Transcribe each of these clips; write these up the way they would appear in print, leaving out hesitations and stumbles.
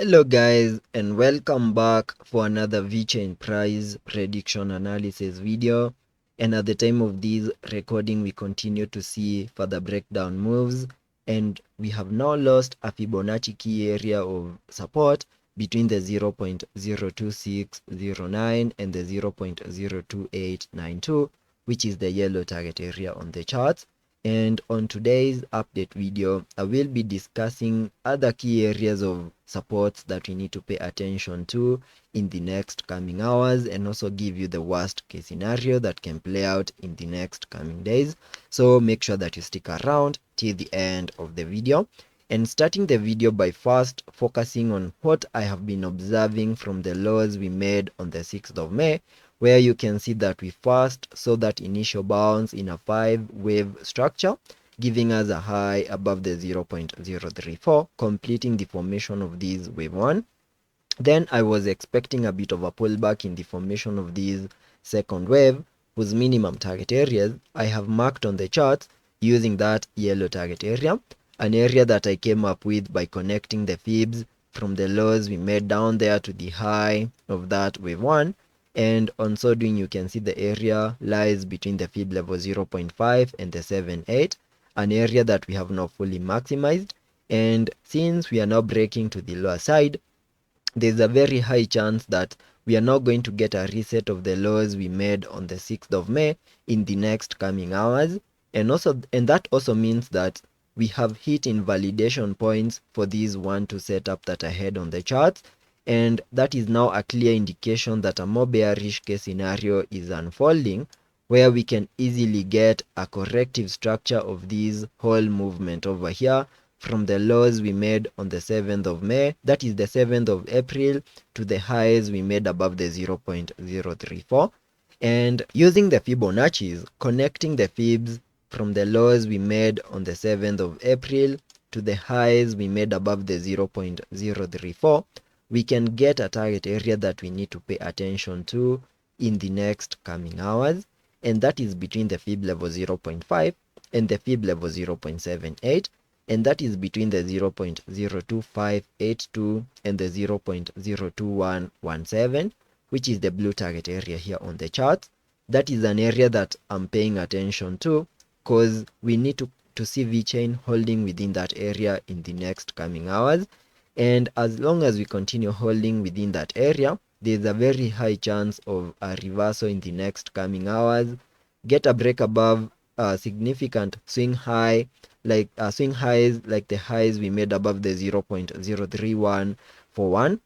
Hello guys, and welcome back for another Vechain price prediction analysis video. And at the time of this recording, we continue to see further breakdown moves, and we have now lost a Fibonacci key area of support between the 0.02609 and the 0.02892, which is the yellow target area on the chart. And on today's update video, I will be discussing other key areas of supports that we need to pay attention to in the next coming hours, and also give you the worst case scenario that can play out in the next coming days. So make sure that you stick around till the end of the video, and starting the video by first focusing on what I have been observing from the lows we made on the 6th of May, where you can see that we first saw that initial bounce in a 5-wave structure, giving us a high above the 0.034, completing the formation of this wave 1. Then I was expecting a bit of a pullback in the formation of this second wave, whose minimum target areas I have marked on the chart using that yellow target area, an area that I came up with by connecting the fibs from the lows we made down there to the high of that wave 1. And on so doing, you can see the area lies between the fib level 0.5 and the 7.8, an area that we have not fully maximized. And since we are now breaking to the lower side, there's a very high chance that we are not going to get a reset of the lows we made on the 6th of May in the next coming hours. And that also means that we have hit invalidation points for these 1-2 setup that are ahead on the charts, and that is now a clear indication that a more bearish case scenario is unfolding, where we can easily get a corrective structure of this whole movement over here from the lows we made on the 7th of May, that is the 7th of April, to the highs we made above the 0.034. And using the Fibonacci's, connecting the fibs from the lows we made on the 7th of April to the highs we made above the 0.034, we can get a target area that we need to pay attention to in the next coming hours, and that is between the fib level 0.5 and the fib level 0.78, and that is between the 0.02582 and the 0.02117, which is the blue target area here on the chart. That is an area that I'm paying attention to, because we need to see Vechain holding within that area in the next coming hours. And as long as we continue holding within that area, there's a very high chance of a reversal in the next coming hours, get a break above a significant swing high, like swing highs like the highs we made above the 0.03141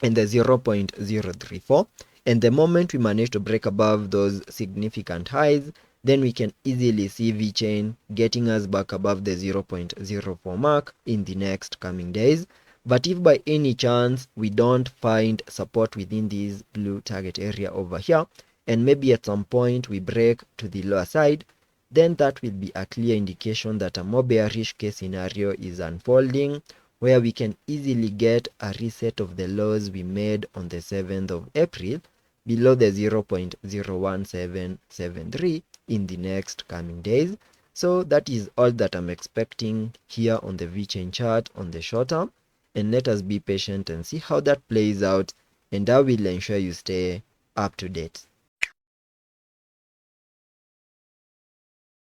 and the 0.034. And the moment we manage to break above those significant highs, then we can easily see Vechain getting us back above the 0.04 mark in the next coming days. But if by any chance we don't find support within this blue target area over here, and maybe at some point we break to the lower side, then that will be a clear indication that a more bearish case scenario is unfolding, where we can easily get a reset of the lows we made on the 7th of April below the 0.01773 in the next coming days. So that is all that I'm expecting here on the Vechain chart on the short term, and let us be patient and see how that plays out, and I will ensure you stay up to date.